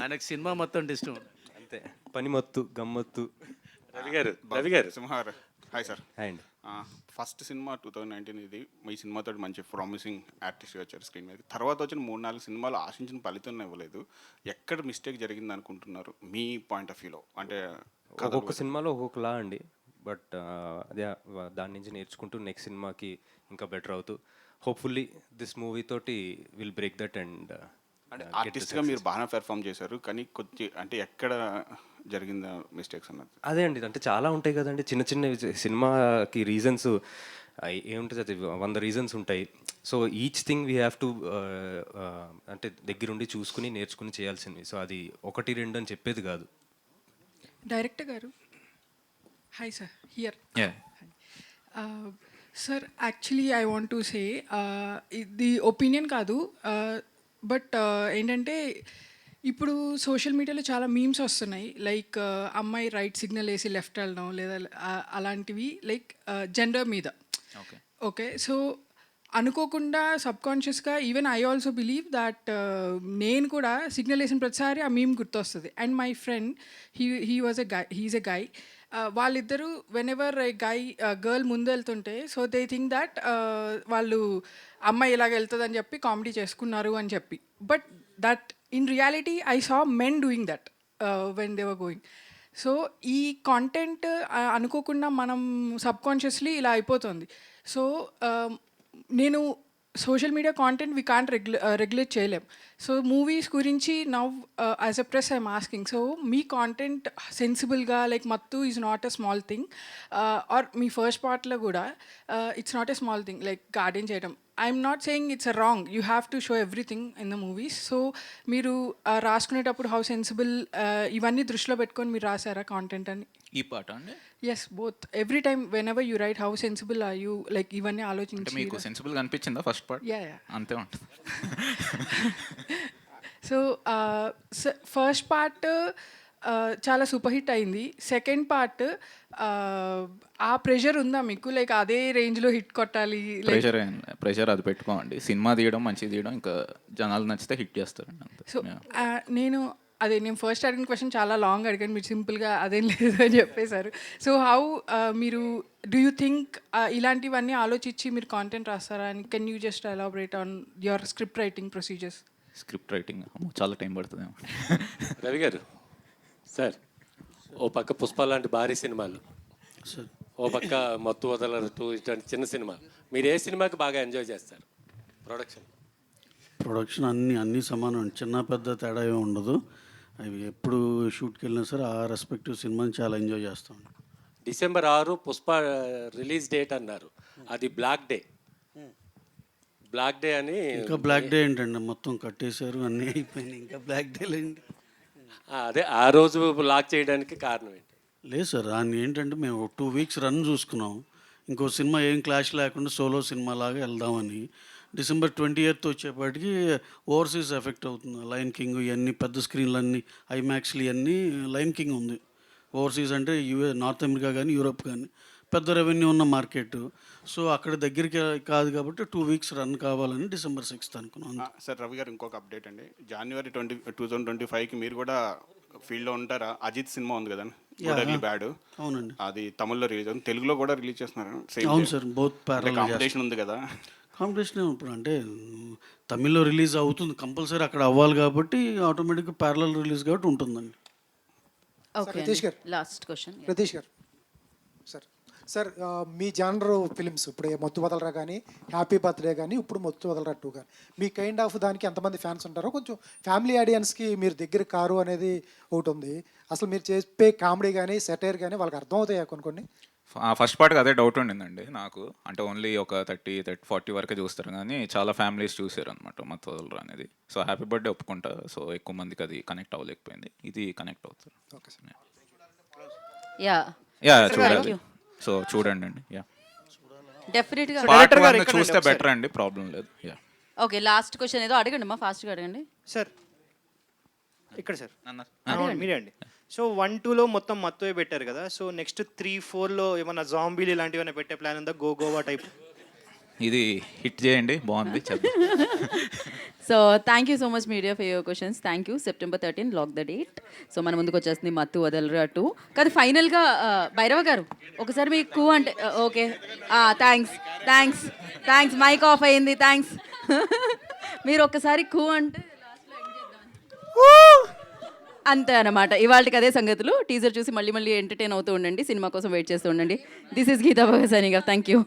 ఆయనకు సినిమా మొత్తం అంటే ఇష్టం అంతే. పని మత్తు, గమ్మత్తు. రవి గారు సింహార్. Hi sir. హాయ్ అండి. ఫస్ట్ సినిమా 2019 ఇది. మీ సినిమాతో మంచి ప్రామిసింగ్ ఆర్టిస్ట్గా వచ్చారు స్క్రీన్ మీద. తర్వాత వచ్చిన 3-4 సినిమాలు ఆశించిన ఫలితం ఇవ్వలేదు. ఎక్కడ మిస్టేక్ జరిగింది అనుకుంటున్నారు మీ పాయింట్ ఆఫ్ వ్యూలో? అంటే ఒక్కొక్క సినిమాలో ఒక్కొక్కలా అండి. బట్ అదే దాని నుంచి నేర్చుకుంటూ నెక్స్ట్ సినిమాకి ఇంకా బెటర్ అవుతూ హోప్ఫుల్లీ దిస్ మూవీ తోటి విల్ బ్రేక్ దట్. అండ్ అంటే ఆర్టిస్ట్గా మీరు బాగా పెర్ఫామ్ చేశారు, కానీ కొంచెం అంటే ఎక్కడ జరిగిందా మిస్టేక్స్ అన్నది? అదే అండి, అంటే చాలా ఉంటాయి కదండి చిన్న చిన్న సినిమాకి రీజన్స్. ఏముంటుంది అది 100 రీజన్స్ ఉంటాయి. So each thing we have to అంటే దగ్గరుండి చూసుకుని నేర్చుకుని చేయాల్సింది. సో అది 1-2 అని చెప్పేది కాదు. డైరెక్టర్ గారు, hi sir. Here sir, actually I want to say ఇది ఒపీనియన్ కాదు, బట్ ఏంటంటే ఇప్పుడు సోషల్ మీడియాలో చాలా మీమ్స్ వస్తున్నాయి. లైక్ అమ్మాయి రైట్ సిగ్నల్ వేసి లెఫ్ట్ వెళ్ళడం, లేదా అలాంటివి లైక్ జెండర్ మీద. ఓకే, సో అనుకోకుండా సబ్కాన్షియస్గా even I also believe that నేను కూడా సిగ్నల్ వేసిన ప్రతిసారి ఆ మీమ్ గుర్తొస్తుంది. And my friend he is a guy. వాళ్ళిద్దరూ వెన్ ఎవర్ గర్ల్ ముందు వెళ్తుంటే సో దే థింక్ దట్ వాళ్ళు అమ్మాయి ఇలాగ వెళ్తుందని చెప్పి కామెడీ చేసుకున్నారు అని చెప్పి. But that in reality I saw men doing that when they were going. So ఈ కాంటెంట్ అనుకోకుండా మనం సబ్కాన్షియస్లీ ఇలా అయిపోతుంది. సో నేను social media content we can't regulate చేయలేం. సో మూవీస్ గురించి now as a press I'm asking, so మీ content సెన్సిబుల్గా like Mathu is not a small thing, or మీ ఫస్ట్ పార్ట్లో కూడా it's not a small thing like garden చేయడం. I'm not saying it's a wrong, you have to show everything in the movies. So మీరు రాసుకునేటప్పుడు how sensible ఇవన్నీ దృష్టిలో పెట్టుకొని మీరు రాసారా content అని? ఈ పాట అండి? Yes, both. Every time whenever you write how sensible are you, like ఇవన్నీ ఆలోచించి. మీకు సెన్సిబుల్గా అనిపించిందా ఫస్ట్ పార్ట్? యా, అంతే ఉంటుంది. సో ఫస్ట్ పార్ట్ చాలా సూపర్ హిట్ అయింది. సెకండ్ పార్ట్ ఆ ప్రెషర్ ఉందా మీకు, లైక్ అదే రేంజ్లో హిట్ కొట్టాలి? ప్రెషర్ అది పెట్టుకోండి. సినిమా తీయడం మంచిగా తీయడం, ఇంకా జనాలు నచ్చితే హిట్ చేస్తారండి అంతే. సో నేను ఫస్ట్ అడిగిన క్వశ్చన్ చాలా లాంగ్ అడిగాను, మీరు సింపుల్గా అదేం లేదు అని చెప్పేశారు. సో హౌ మీరు డూ యూ థింక్ ఇలాంటివన్నీ ఆలోచించి మీరు కాంటెంట్ రాస్తారా? అని can you just elaborate on your script writing procedures? Script writing చాలా టైం పడుతుందేమో. రవి గారు సార్, ఓ పక్క పుష్ప లాంటి భారీ సినిమాలు, ఓ పక్క మత్తు వదలరు 2 ఇట్లాంటి చిన్న సినిమాలు, మీరు ఏ సినిమాకి బాగా ఎంజాయ్ చేస్తారు? ప్రొడక్షన్ అన్నీ సమానం, చిన్న పెద్ద తేడా ఏమి ఉండదు. అవి ఎప్పుడు షూట్కి వెళ్ళినా సరే ఆ రెస్పెక్టివ్ సినిమాని చాలా ఎంజాయ్ చేస్తాం. December 6 పుష్ప రిలీజ్ డేట్ అన్నారు, అది బ్లాక్ డే. బ్లాక్ డే అని ఇంకా బ్లాక్ డే ఏంటండి, మొత్తం కట్టేశారు, అన్నీ అయిపోయినాయి, ఇంకా బ్లాక్ డేలు ఏంటి? అదే ఆ రోజు లాక్ చేయడానికి కారణం ఏంటి? లేదు సార్, దాన్ని ఏంటంటే మేము 2 weeks రన్ చూసుకున్నాం. ఇంకో సినిమా ఏం క్లాష్ లేకుండా సోలో సినిమా లాగా వెళ్దామని. December 20th వచ్చేపాటికి ఓవర్సీస్ ఎఫెక్ట్ అవుతుంది. లయన్ కింగ్ ఇవన్నీ పెద్ద స్క్రీన్లు అన్నీ ఐమాక్స్లు ఇవన్నీ లయన్ కింగ్ ఉంది. ఓవర్సీస్ అంటే నార్త్ అమెరికా కానీ యూరోప్ కానీ పెద్ద రెవెన్యూ ఉన్న మార్కెట్. సో అక్కడ దగ్గరికి కాదు కాబట్టి 2 weeks రన్ కావాలని December 6th అనుకున్నాం. సార్ రవి గారు ఇంకొక అప్డేట్ అండి, January 2025కి మీరు కూడా ఫీల్డ్లో ఉంటారా? అజిత్ సినిమా ఉంది కదండి, బ్యాడ్. అవునండి, అది తమిళ్లో రిలీజ్ అవుతుంది, తెలుగులో కూడా రిలీజ్ చేస్తున్నారు. అవును సార్, బోత్ కాంపిటీషన్ ఉంది కదా. కాంపిటీషన్ ఇప్పుడు అంటే తమిళ్లో రిలీజ్ అవుతుంది కంపల్సరీ, అక్కడ అవ్వాలి కాబట్టి ఆటోమేటిక్గా ప్యారలల్ రిలీజ్ కాబట్టి ఉంటుందండి. ఓకే రితీష్ గారు, లాస్ట్ క్వశ్చన్. రితీష్ గారు సార్ మీ జానర్ ఫిలిమ్స్ ఇప్పుడు మొత్తు వదలరా కానీ, హ్యాపీ బర్త్డే కానీ, ఇప్పుడు మొత్తు వదలరా 2 కానీ, మీ కైండ్ ఆఫ్ దానికి ఎంతమంది ఫ్యాన్స్ ఉంటారో కొంచెం ఫ్యామిలీ ఆడియన్స్కి మీరు దగ్గర కారు అనేది ఒకటి ఉంది. అసలు మీరు చెప్పే కామెడీ కానీ సెటైర్ కానీ వాళ్ళకి అర్థం అవుతాయా కొన్ని? ఫస్ట్ పార్ట్కి అదే డౌట్ ఉండిందండి నాకు. అంటే ఓన్లీ ఒక 30-40 వరకే చూస్తారు కానీ చాలా ఫ్యామిలీస్ చూసారు అనమాట మత్తు వదలరా అనేది. సో హ్యాపీ బర్త్డే ఒప్పుకుంటా, సో ఎక్కువ మందికి అది కనెక్ట్ అవ్వలేకపోయింది, ఇది కనెక్ట్ అవుతారు. ఓకే సార్, యా చూడాలి, సో చూడండి అండి. యా డెఫినెట్గా పార్ట్ 1 చూస్తే బెటర్ అండి, ప్రాబ్లం లేదు. యా ఓకే, లాస్ట్ క్వశ్చన్ ఏదో అడగండి అమ్మా, ఫాస్ట్గా అడగండి సార్. ఇక్కడ సార్ మీరే అండి. సో 1-2లో మొత్తం మత్తువే పెట్టారు కదా, సో నెక్స్ట్ 3-4లో ఏమన్నా జాంబీలు ఇలాంటివి ఏమైనా పెట్టే ప్లాన్ ఉందా? గోవా టైప్ ఇది హిట్ చేయండి, బాగుంది చేద్దాం. So thank you so much media for your questions. Thank you. September 13 lock the date. So మన ముందుకు వచ్చేస్తుంది మత్తు వదలరా 2. కానీ ఫైనల్గా భైరవ గారు ఒకసారి మీకు అంటే ఓకే, థ్యాంక్స్ మైక్ ఆఫ్ అయ్యింది, థ్యాంక్స్. మీరు ఒక్కసారి అంటే అంతే అనమాట. ఇవాళకి అదే సంగతులు. టీజర్ చూసి మళ్ళీ ఎంటర్టైన్ అవుతూ ఉండండి, సినిమా కోసం వెయిట్ చేస్తూ ఉండండి. This is Geeta Bhagat signing off. Thank you.